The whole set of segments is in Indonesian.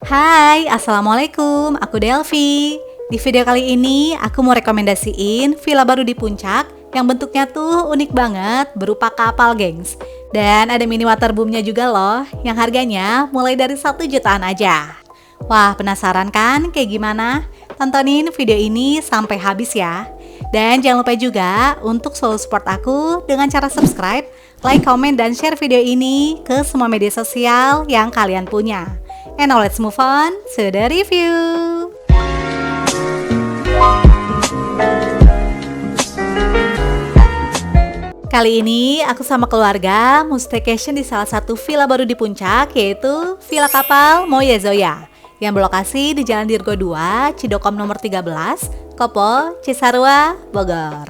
Hai, Assalamualaikum, aku Delvi. Di video kali ini, aku mau rekomendasiin villa baru di Puncak yang bentuknya tuh unik banget, berupa kapal, gengs. Dan ada mini waterboomnya juga loh, yang harganya mulai dari 1 jutaan aja. Wah, penasaran kan kayak gimana? Tontonin video ini sampai habis ya. Dan jangan lupa juga untuk selalu support aku dengan cara subscribe, like, komen, dan share video ini ke semua media sosial yang kalian punya. And now let's move on to the review. Kali ini aku sama keluarga mau staycation di salah satu villa baru di Puncak, yaitu Villa Kapal Moya Zoya yang berlokasi di Jalan Dirgo 2, Cidokom nomor 13, Kopo, Cisarua, Bogor.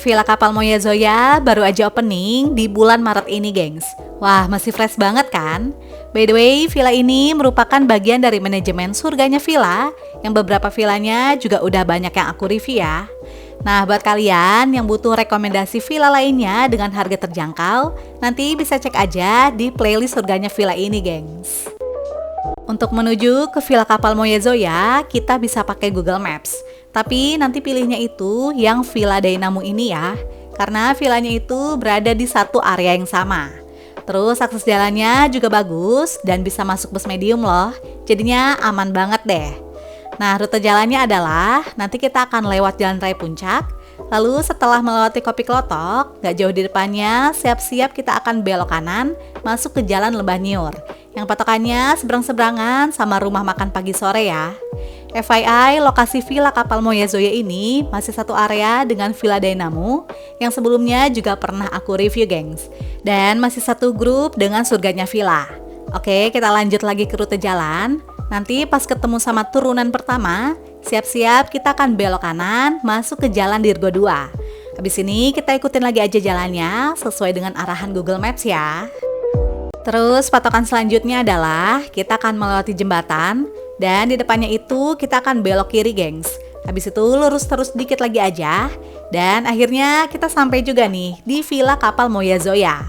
Villa Kapal Moya Zoya baru aja opening di bulan Maret ini, gengs. Wah, masih fresh banget kan? By the way, villa ini merupakan bagian dari manajemen Surganya Villa, yang beberapa villanya juga udah banyak yang aku review ya. Nah, buat kalian yang butuh rekomendasi villa lainnya dengan harga terjangkau, nanti bisa cek aja di playlist Surganya Villa ini, gengs. Untuk menuju ke Villa Kapal Moya Zoya, kita bisa pakai Google Maps. Tapi nanti pilihnya itu yang Villa Dynamo ini ya, karena villanya itu berada di satu area yang sama. Terus akses jalannya juga bagus dan bisa masuk bus medium loh, jadinya aman banget deh. Nah, rute jalannya adalah nanti kita akan lewat Jalan Raya Puncak, lalu setelah melewati Kopi Klotok, gak jauh di depannya, siap-siap kita akan belok kanan masuk ke Jalan Lembah Niur, yang patokannya seberang-seberangan sama rumah makan pagi sore ya. FYI, lokasi Villa Kapal Moya Zoya ini masih satu area dengan Villa Dynamo yang sebelumnya juga pernah aku review, gengs. Dan masih satu grup dengan Surganya Villa. Oke, kita lanjut lagi ke rute jalan. Nanti pas ketemu sama turunan pertama, siap-siap kita akan belok kanan masuk ke Jalan Dirgo 2. Habis ini kita ikutin lagi aja jalannya sesuai dengan arahan Google Maps ya. Terus patokan selanjutnya adalah kita akan melewati jembatan dan di depannya itu kita akan belok kiri, gengs. Habis itu lurus terus dikit lagi aja dan akhirnya kita sampai juga nih di Villa Kapal Moya Zoya.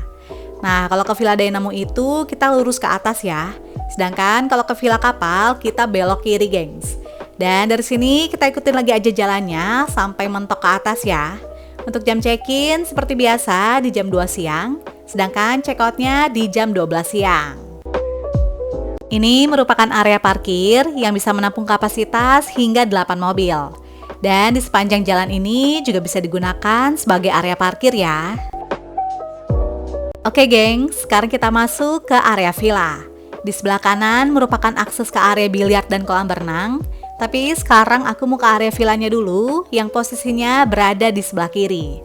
Nah, kalau ke Villa Dynamo itu kita lurus ke atas ya. Sedangkan kalau ke Villa Kapal kita belok kiri, gengs. Dan dari sini kita ikutin lagi aja jalannya sampai mentok ke atas ya. Untuk jam check-in seperti biasa di jam 2 siang, sedangkan check-outnya di jam 12 siang. Ini merupakan area parkir yang bisa menampung kapasitas hingga 8 mobil. Dan di sepanjang jalan ini juga bisa digunakan sebagai area parkir ya. Oke, gengs, sekarang kita masuk ke area villa. Di sebelah kanan merupakan akses ke area biliar dan kolam berenang. Tapi sekarang aku mau ke area villanya dulu yang posisinya berada di sebelah kiri.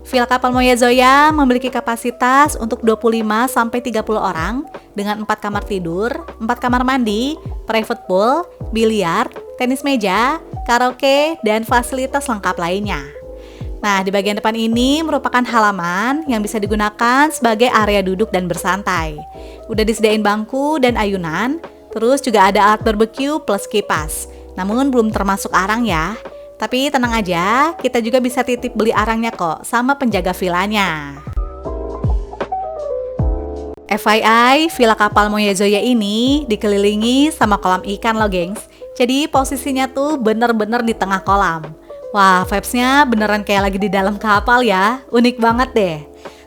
Villa Kapal Moya Zoya memiliki kapasitas untuk 25-30 orang dengan 4 kamar tidur, 4 kamar mandi, private pool, biliar, tenis meja, karaoke, dan fasilitas lengkap lainnya. Nah, di bagian depan ini merupakan halaman yang bisa digunakan sebagai area duduk dan bersantai. Udah disediain bangku dan ayunan, terus juga ada alat barbecue plus kipas. Namun belum termasuk arang ya. Tapi tenang aja, kita juga bisa titip beli arangnya kok sama penjaga villanya. FYI, Villa Kapal Moya Zoya ini dikelilingi sama kolam ikan loh, gengs. Jadi posisinya tuh bener-bener di tengah kolam. Wah, vibes-nya beneran kayak lagi di dalam kapal ya. Unik banget deh.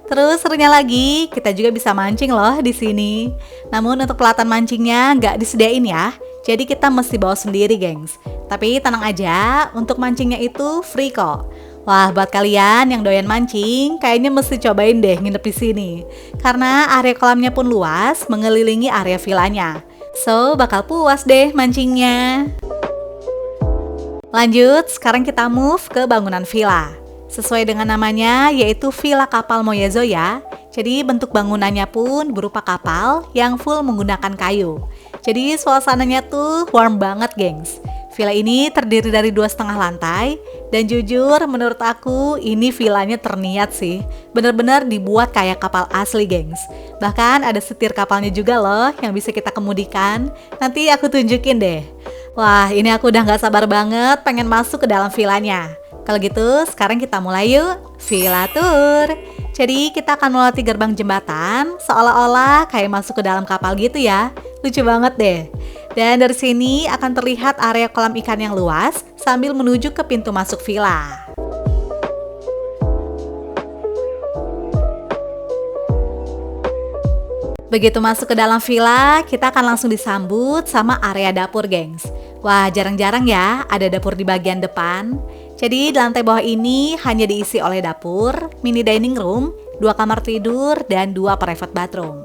Terus serunya lagi, kita juga bisa mancing loh di sini. Namun untuk pelatan mancingnya nggak disediain ya. Jadi kita mesti bawa sendiri, gengs. Tapi tenang aja, untuk mancingnya itu free kok. Wah, buat kalian yang doyan mancing, kayaknya mesti cobain deh nginep di sini. Karena area kolamnya pun luas, mengelilingi area villanya. So, bakal puas deh mancingnya. Lanjut, sekarang kita move ke bangunan villa. Sesuai dengan namanya, yaitu Villa Kapal Moya Zoya. Jadi bentuk bangunannya pun berupa kapal yang full menggunakan kayu. Jadi suasananya tuh warm banget, gengs. Villa ini terdiri dari 2,5 lantai. Dan jujur, menurut aku ini villanya terniat sih. Bener-bener dibuat kayak kapal asli, gengs. Bahkan ada setir kapalnya juga loh yang bisa kita kemudikan. Nanti aku tunjukin deh. Wah, ini aku udah gak sabar banget pengen masuk ke dalam villanya. Kalau gitu, sekarang kita mulai yuk, Villa Tour. Jadi kita akan melewati gerbang jembatan, seolah-olah kayak masuk ke dalam kapal gitu ya. Lucu banget deh. Dan dari sini akan terlihat area kolam ikan yang luas sambil menuju ke pintu masuk villa. Begitu masuk ke dalam villa, kita akan langsung disambut sama area dapur, gengs. Wah, jarang-jarang ya ada dapur di bagian depan. Jadi di lantai bawah ini hanya diisi oleh dapur, mini dining room, 2 kamar tidur, dan 2 private bathroom.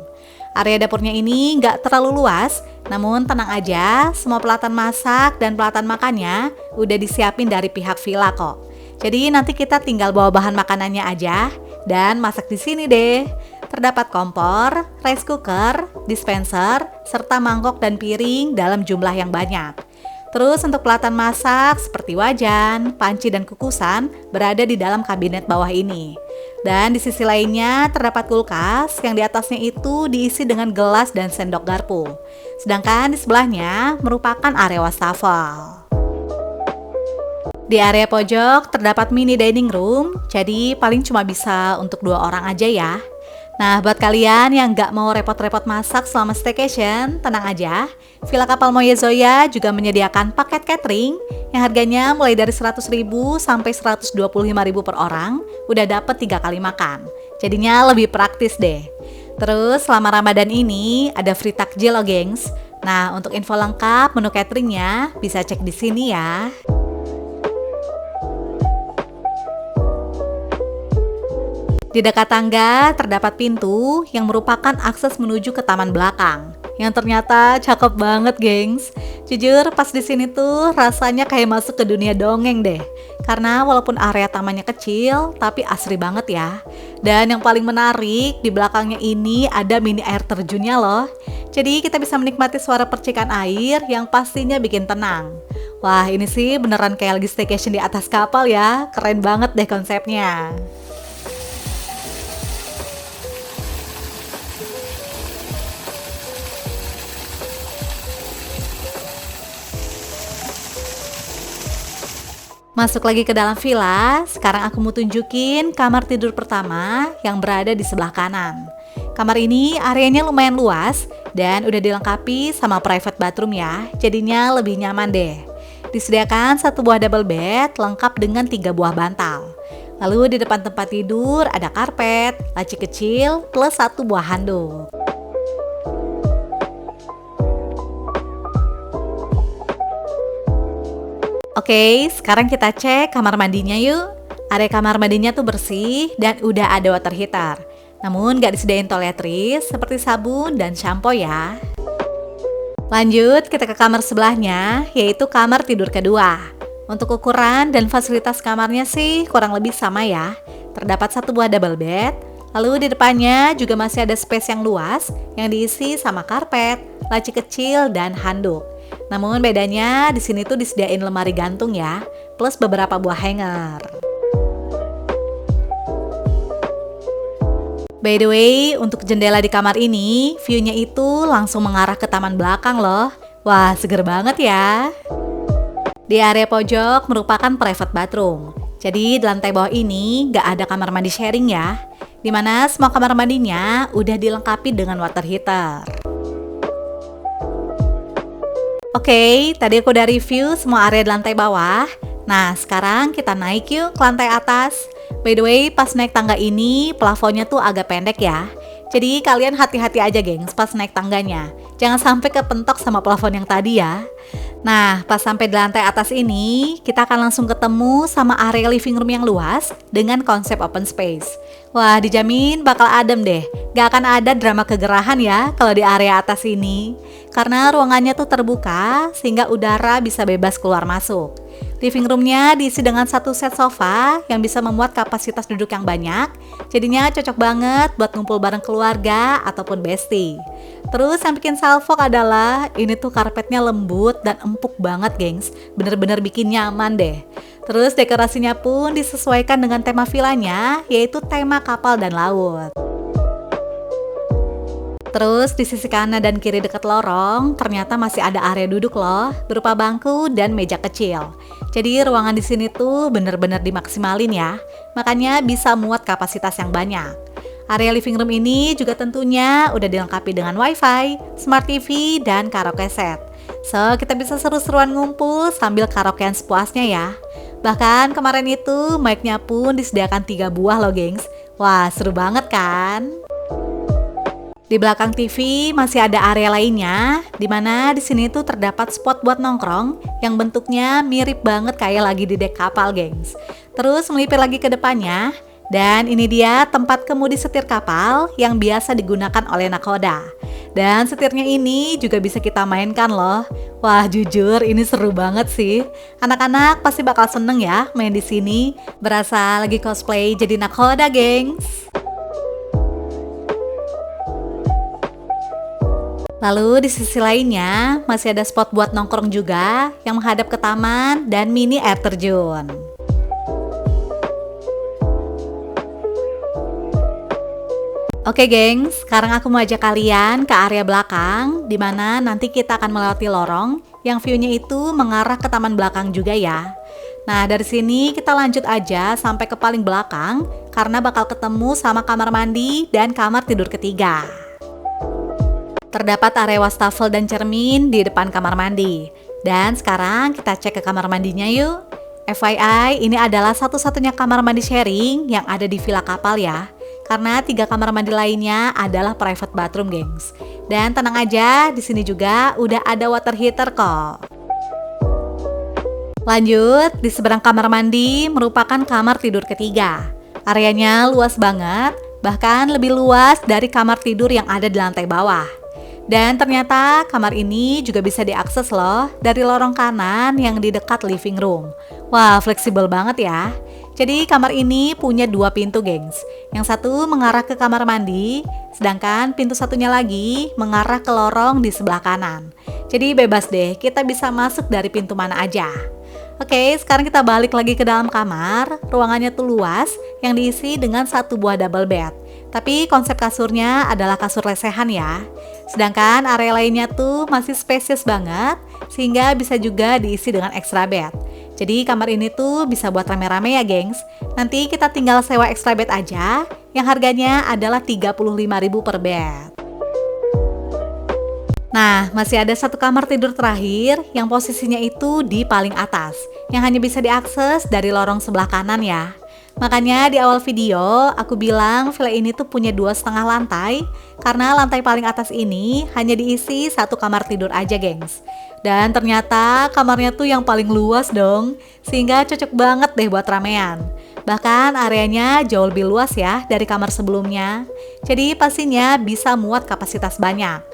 Area dapurnya ini nggak terlalu luas, namun tenang aja, semua peralatan masak dan peralatan makannya udah disiapin dari pihak villa kok. Jadi nanti kita tinggal bawa bahan makanannya aja dan masak di sini deh. Terdapat kompor, rice cooker, dispenser, serta mangkok dan piring dalam jumlah yang banyak. Terus untuk peralatan masak seperti wajan, panci, dan kukusan berada di dalam kabinet bawah ini. Dan di sisi lainnya terdapat kulkas yang di atasnya itu diisi dengan gelas dan sendok garpu. Sedangkan di sebelahnya merupakan area wastafel. Di area pojok terdapat mini dining room, jadi paling cuma bisa untuk 2 orang aja ya. Nah, buat kalian yang nggak mau repot-repot masak selama staycation, tenang aja. Villa Kapal Moya Zoya juga menyediakan paket catering yang harganya mulai dari 100.000 sampai 125.000 per orang, udah dapet 3 kali makan. Jadinya lebih praktis deh. Terus selama Ramadan ini ada free takjil loh, gengs. Nah, untuk info lengkap menu cateringnya bisa cek di sini ya. Di dekat tangga terdapat pintu yang merupakan akses menuju ke taman belakang. Yang ternyata cakep banget, gengs. Jujur, pas di sini tuh rasanya kayak masuk ke dunia dongeng deh. Karena walaupun area tamannya kecil, tapi asri banget ya. Dan yang paling menarik, di belakangnya ini ada mini air terjunnya loh. Jadi kita bisa menikmati suara percikan air yang pastinya bikin tenang. Wah, ini sih beneran kayak lagi staycation di atas kapal ya. Keren banget deh konsepnya. Masuk lagi ke dalam villa, sekarang aku mau tunjukin kamar tidur pertama yang berada di sebelah kanan. Kamar ini areanya lumayan luas dan udah dilengkapi sama private bathroom ya, jadinya lebih nyaman deh. Disediakan 1 buah double bed lengkap dengan 3 buah bantal. Lalu di depan tempat tidur ada karpet, laci kecil, plus 1 buah handuk. Oke, sekarang kita cek kamar mandinya yuk. Area kamar mandinya tuh bersih dan udah ada water heater. Namun gak disediain toiletries seperti sabun dan shampoo ya. Lanjut kita ke kamar sebelahnya, yaitu kamar tidur kedua. Untuk ukuran dan fasilitas kamarnya sih kurang lebih sama ya. Terdapat 1 buah double bed. Lalu di depannya juga masih ada space yang luas yang diisi sama karpet, laci kecil, dan handuk. Namun bedanya di sini tuh disediain lemari gantung ya, plus beberapa buah hanger. By the way, untuk jendela di kamar ini, view-nya itu langsung mengarah ke taman belakang loh. Wah, seger banget ya. Di area pojok merupakan private bathroom. Jadi di lantai bawah ini nggak ada kamar mandi sharing ya, dimana semua kamar mandinya udah dilengkapi dengan water heater. Oke, tadi aku udah review semua area di lantai bawah. Nah, sekarang kita naik yuk ke lantai atas. By the way, pas naik tangga ini, plafonnya tuh agak pendek ya. Jadi kalian hati-hati aja, gengs, pas naik tangganya. Jangan sampai kepentok sama plafon yang tadi ya. Nah, pas sampai di lantai atas ini, kita akan langsung ketemu sama area living room yang luas dengan konsep open space. Wah, dijamin bakal adem deh. Gak akan ada drama kegerahan ya kalau di area atas ini. Karena ruangannya tuh terbuka sehingga udara bisa bebas keluar masuk. Living roomnya diisi dengan 1 set sofa yang bisa memuat kapasitas duduk yang banyak. Jadinya cocok banget buat ngumpul bareng keluarga ataupun bestie. Terus yang bikin salfok adalah ini tuh karpetnya lembut dan empuk banget, gengs. Bener-bener bikin nyaman deh. Terus dekorasinya pun disesuaikan dengan tema villanya, yaitu tema kapal dan laut. Terus di sisi kanan dan kiri dekat lorong, ternyata masih ada area duduk loh, berupa bangku dan meja kecil. Jadi ruangan di sini tuh bener-bener dimaksimalin ya, makanya bisa muat kapasitas yang banyak. Area living room ini juga tentunya udah dilengkapi dengan wifi, smart TV, dan karaoke set. So, kita bisa seru-seruan ngumpul sambil karaokean sepuasnya ya. Bahkan kemarin itu mic-nya pun disediakan 3 buah loh gengs. Wah, seru banget kan? Di belakang TV masih ada area lainnya, di mana di sini tuh terdapat spot buat nongkrong yang bentuknya mirip banget kayak lagi di dek kapal, gengs. Terus melipir lagi ke depannya, dan ini dia tempat kemudi setir kapal yang biasa digunakan oleh nakoda. Dan setirnya ini juga bisa kita mainkan loh. Wah, jujur ini seru banget sih. Anak-anak pasti bakal seneng ya main di sini, berasa lagi cosplay jadi nakoda, gengs. Lalu di sisi lainnya masih ada spot buat nongkrong juga yang menghadap ke taman dan mini air terjun. Oke gengs, sekarang aku mau ajak kalian ke area belakang di mana nanti kita akan melewati lorong yang view-nya itu mengarah ke taman belakang juga ya. Nah, dari sini kita lanjut aja sampai ke paling belakang karena bakal ketemu sama kamar mandi dan kamar tidur ketiga. Terdapat area wastafel dan cermin di depan kamar mandi. Dan sekarang kita cek ke kamar mandinya yuk. FYI, ini adalah satu-satunya kamar mandi sharing yang ada di villa kapal ya. Karena 3 kamar mandi lainnya adalah private bathroom, gengs. Dan tenang aja, di sini juga udah ada water heater kok. Lanjut, di seberang kamar mandi merupakan kamar tidur ketiga. Areanya luas banget, bahkan lebih luas dari kamar tidur yang ada di lantai bawah. Dan ternyata kamar ini juga bisa diakses loh dari lorong kanan yang di dekat living room. Wah, fleksibel banget ya. Jadi kamar ini punya 2 pintu, gengs. Yang satu mengarah ke kamar mandi, sedangkan pintu satunya lagi mengarah ke lorong di sebelah kanan. Jadi bebas deh, kita bisa masuk dari pintu mana aja. Oke, sekarang kita balik lagi ke dalam kamar. Ruangannya tuh luas, yang diisi dengan 1 buah double bed. Tapi konsep kasurnya adalah kasur lesehan ya. Sedangkan area lainnya tuh masih spesies banget, sehingga bisa juga diisi dengan extra bed. Jadi kamar ini tuh bisa buat rame-rame ya gengs. Nanti kita tinggal sewa extra bed aja, yang harganya adalah 35.000 per bed. Nah, masih ada 1 kamar tidur terakhir yang posisinya itu di paling atas, yang hanya bisa diakses dari lorong sebelah kanan ya. Makanya di awal video aku bilang villa ini tuh punya 2,5 lantai, karena lantai paling atas ini hanya diisi 1 kamar tidur aja, gengs. Dan ternyata kamarnya tuh yang paling luas dong, sehingga cocok banget deh buat ramean. Bahkan areanya jauh lebih luas ya dari kamar sebelumnya. Jadi pastinya bisa muat kapasitas banyak.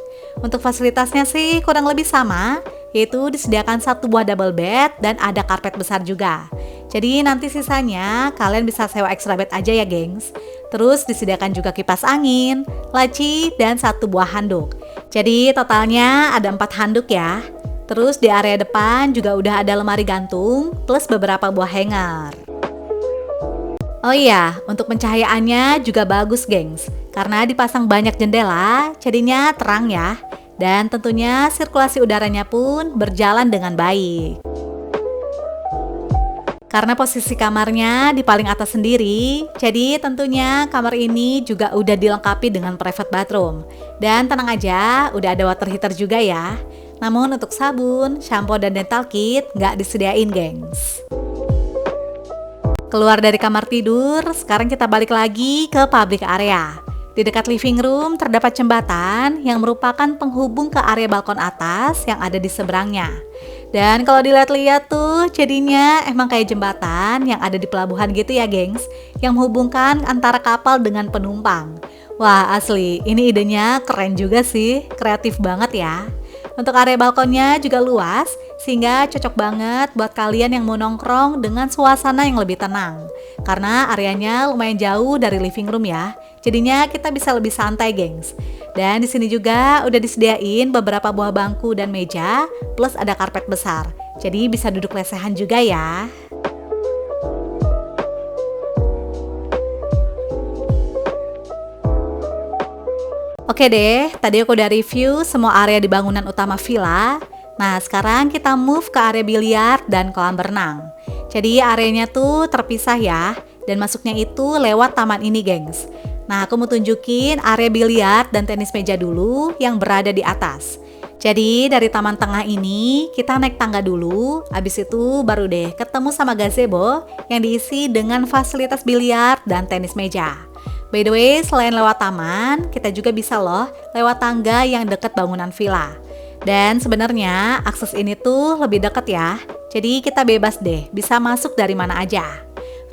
Untuk fasilitasnya sih kurang lebih sama, yaitu disediakan 1 buah double bed dan ada karpet besar juga. Jadi nanti sisanya kalian bisa sewa extra bed aja ya gengs. Terus disediakan juga kipas angin, laci, dan 1 buah handuk. Jadi totalnya ada 4 handuk ya. Terus di area depan juga udah ada lemari gantung plus beberapa buah hanger. Oh iya, untuk pencahayaannya juga bagus gengs. Karena dipasang banyak jendela, jadinya terang ya. Dan tentunya sirkulasi udaranya pun berjalan dengan baik. Karena posisi kamarnya di paling atas sendiri, jadi tentunya kamar ini juga udah dilengkapi dengan private bathroom. Dan tenang aja, udah ada water heater juga ya. Namun untuk sabun, shampoo, dan dental kit nggak disediain, gengs. Keluar dari kamar tidur, sekarang kita balik lagi ke public area. Di dekat living room terdapat jembatan yang merupakan penghubung ke area balkon atas yang ada di seberangnya. Dan kalau dilihat-lihat tuh jadinya emang kayak jembatan yang ada di pelabuhan gitu ya gengs, yang menghubungkan antara kapal dengan penumpang. Wah asli, ini idenya keren juga sih, kreatif banget ya. Untuk area balkonnya juga luas, sehingga cocok banget buat kalian yang mau nongkrong dengan suasana yang lebih tenang. Karena areanya lumayan jauh dari living room ya, jadinya kita bisa lebih santai gengs. Dan di sini juga udah disediain beberapa buah bangku dan meja, plus ada karpet besar. Jadi bisa duduk lesehan juga ya. Oke deh, tadi aku udah review semua area di bangunan utama villa. Nah, sekarang kita move ke area biliar dan kolam berenang. Jadi areanya tuh terpisah ya, dan masuknya itu lewat taman ini gengs. Nah, aku mau tunjukin area biliar dan tenis meja dulu yang berada di atas. Jadi dari taman tengah ini kita naik tangga dulu, abis itu baru deh ketemu sama gazebo yang diisi dengan fasilitas biliar dan tenis meja. By the way, selain lewat taman, kita juga bisa loh lewat tangga yang dekat bangunan villa. Dan sebenarnya akses ini tuh lebih dekat ya, jadi kita bebas deh bisa masuk dari mana aja.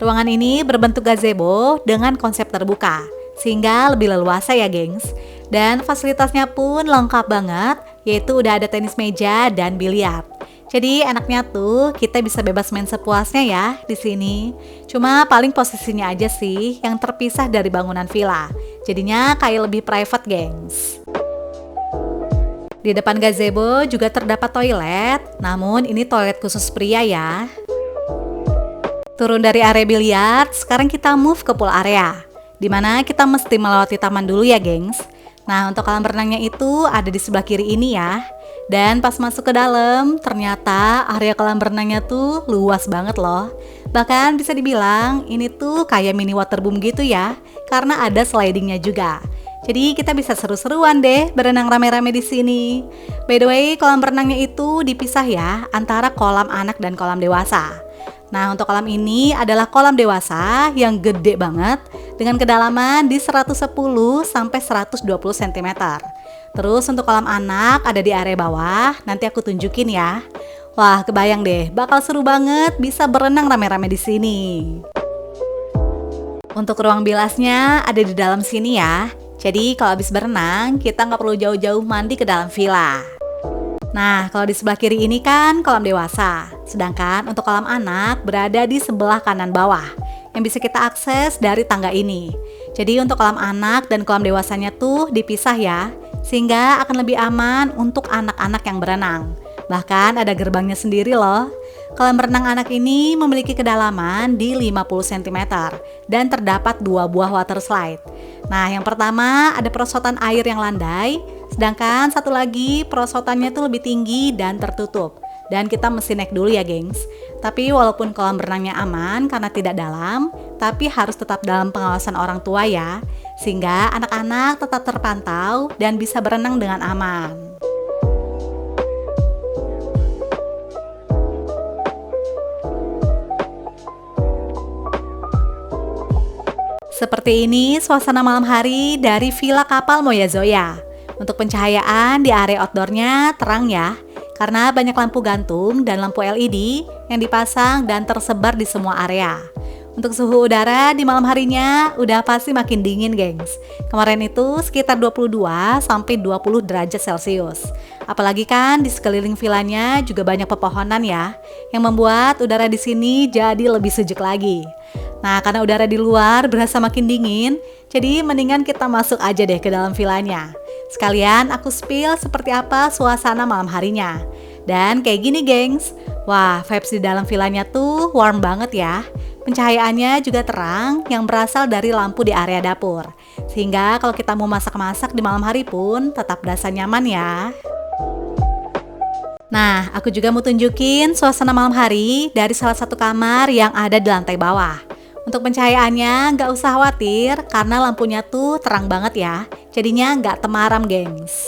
Ruangan ini berbentuk gazebo dengan konsep terbuka, sehingga lebih leluasa ya gengs. Dan fasilitasnya pun lengkap banget, yaitu udah ada tenis meja dan biliar. Jadi enaknya tuh kita bisa bebas main sepuasnya ya di sini. Cuma paling posisinya aja sih yang terpisah dari bangunan villa. Jadinya kayak lebih private, gengs. Di depan gazebo juga terdapat toilet, namun ini toilet khusus pria ya. Turun dari area biliar, sekarang kita move ke pool area, dimana kita mesti melewati taman dulu ya gengs. Nah, untuk kolam renangnya itu ada di sebelah kiri ini ya. Dan pas masuk ke dalam, ternyata area kolam renangnya tuh luas banget loh. Bahkan bisa dibilang ini tuh kayak mini waterboom gitu ya, karena ada slidingnya juga. Jadi kita bisa seru-seruan deh berenang rame-rame di sini. By the way, kolam renangnya itu dipisah ya antara kolam anak dan kolam dewasa. Nah, untuk kolam ini adalah kolam dewasa yang gede banget dengan kedalaman di 110 sampai 120 cm. Terus untuk kolam anak ada di area bawah, nanti aku tunjukin ya. Wah, kebayang deh, bakal seru banget bisa berenang rame-rame di sini. Untuk ruang bilasnya ada di dalam sini ya. Jadi kalau habis berenang, kita nggak perlu jauh-jauh mandi ke dalam villa. Nah, kalau di sebelah kiri ini kan kolam dewasa, sedangkan untuk kolam anak berada di sebelah kanan bawah, yang bisa kita akses dari tangga ini. Jadi untuk kolam anak dan kolam dewasanya tuh dipisah ya, sehingga akan lebih aman untuk anak-anak yang berenang. Bahkan ada gerbangnya sendiri loh. Kolam renang anak ini memiliki kedalaman di 50 cm dan terdapat 2 buah water slide. Nah, yang pertama ada perosotan air yang landai, sedangkan satu lagi perosotannya tuh lebih tinggi dan tertutup. Dan kita mesti naik dulu ya gengs. Tapi walaupun kolam renangnya aman karena tidak dalam, tapi harus tetap dalam pengawasan orang tua ya, sehingga anak-anak tetap terpantau dan bisa berenang dengan aman. Seperti ini suasana malam hari dari Villa Kapal Moya-Zoya. Untuk pencahayaan di area outdoornya terang ya, karena banyak lampu gantung dan lampu LED yang dipasang dan tersebar di semua area. Untuk suhu udara di malam harinya udah pasti makin dingin gengs. Kemarin itu sekitar 22 sampai 20 derajat Celcius. Apalagi kan di sekeliling villanya juga banyak pepohonan ya, yang membuat udara di sini jadi lebih sejuk lagi. Nah, karena udara di luar berasa makin dingin, jadi mendingan kita masuk aja deh ke dalam villanya. Sekalian aku spill seperti apa suasana malam harinya. Dan kayak gini gengs, wah vibes di dalam villanya tuh warm banget ya. Pencahayaannya juga terang yang berasal dari lampu di area dapur. Sehingga kalau kita mau masak-masak di malam hari pun tetap berasa nyaman ya. Nah, aku juga mau tunjukin suasana malam hari dari salah satu kamar yang ada di lantai bawah. Untuk pencahayaannya nggak usah khawatir karena lampunya tuh terang banget ya. Jadinya nggak temaram gengs.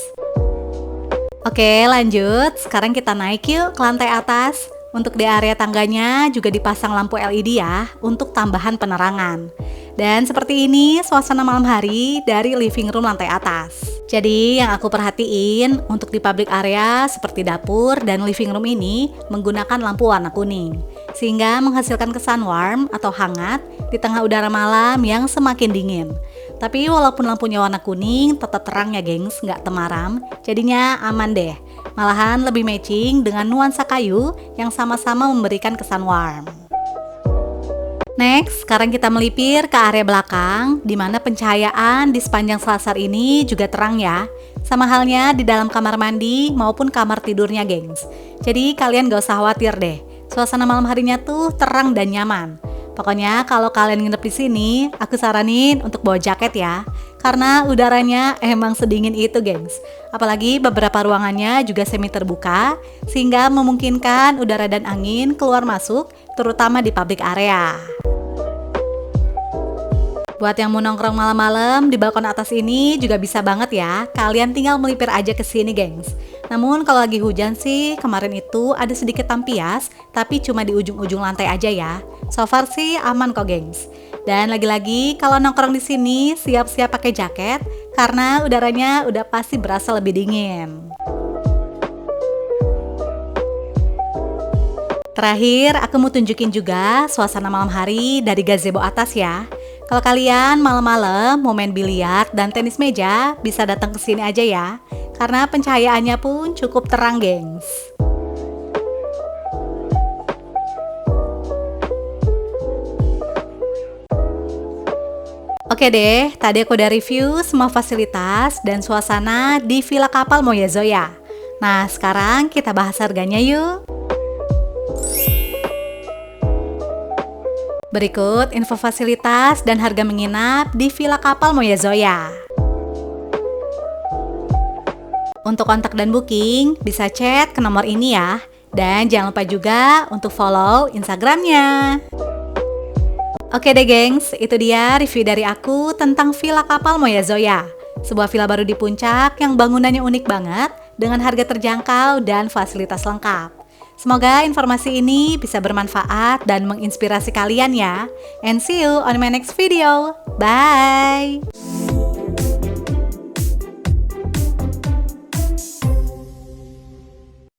Oke lanjut, sekarang kita naik yuk ke lantai atas. Untuk di area tangganya juga dipasang lampu LED ya untuk tambahan penerangan. Dan seperti ini suasana malam hari dari living room lantai atas. Jadi yang aku perhatiin untuk di public area seperti dapur dan living room ini menggunakan lampu warna kuning. Sehingga menghasilkan kesan warm atau hangat di tengah udara malam yang semakin dingin. Tapi walaupun lampunya warna kuning tetap terang ya gengs, nggak temaram. Jadinya aman deh. Malahan lebih matching dengan nuansa kayu yang sama-sama memberikan kesan warm. Next, sekarang kita melipir ke area belakang, di mana pencahayaan di sepanjang selasar ini juga terang ya. Sama halnya di dalam kamar mandi maupun kamar tidurnya gengs. Jadi kalian gak usah khawatir deh, suasana malam harinya tuh terang dan nyaman. Pokoknya kalau kalian nginep di sini, aku saranin untuk bawa jaket ya. Karena udaranya emang sedingin itu gengs. Apalagi beberapa ruangannya juga semi terbuka, sehingga memungkinkan udara dan angin keluar masuk, terutama di public area. Buat yang mau nongkrong malam-malam di balkon atas ini juga bisa banget ya. Kalian tinggal melipir aja ke sini, gengs. Namun kalau lagi hujan sih, kemarin itu ada sedikit tampias, tapi cuma di ujung-ujung lantai aja ya. So far sih aman kok, gengs. Dan lagi-lagi kalau nongkrong di sini siap-siap pakai jaket karena udaranya udah pasti berasa lebih dingin. Terakhir, aku mau tunjukin juga suasana malam hari dari gazebo atas ya. Kalau kalian malam-malam mau main biliar dan tenis meja, bisa datang ke sini aja ya. Karena pencahayaannya pun cukup terang, gengs. Oke deh, tadi aku udah review semua fasilitas dan suasana di Villa Kapal Moya Zoya. Nah, sekarang kita bahas harganya yuk. Berikut info fasilitas dan harga menginap di Villa Kapal Moya Zoya. Untuk kontak dan booking, bisa chat ke nomor ini ya. Dan jangan lupa juga untuk follow Instagramnya. Oke deh gengs, itu dia review dari aku tentang Villa Kapal Moya Zoya. Sebuah villa baru di Puncak yang bangunannya unik banget, dengan harga terjangkau dan fasilitas lengkap. Semoga informasi ini bisa bermanfaat dan menginspirasi kalian ya. And see you on my next video. Bye!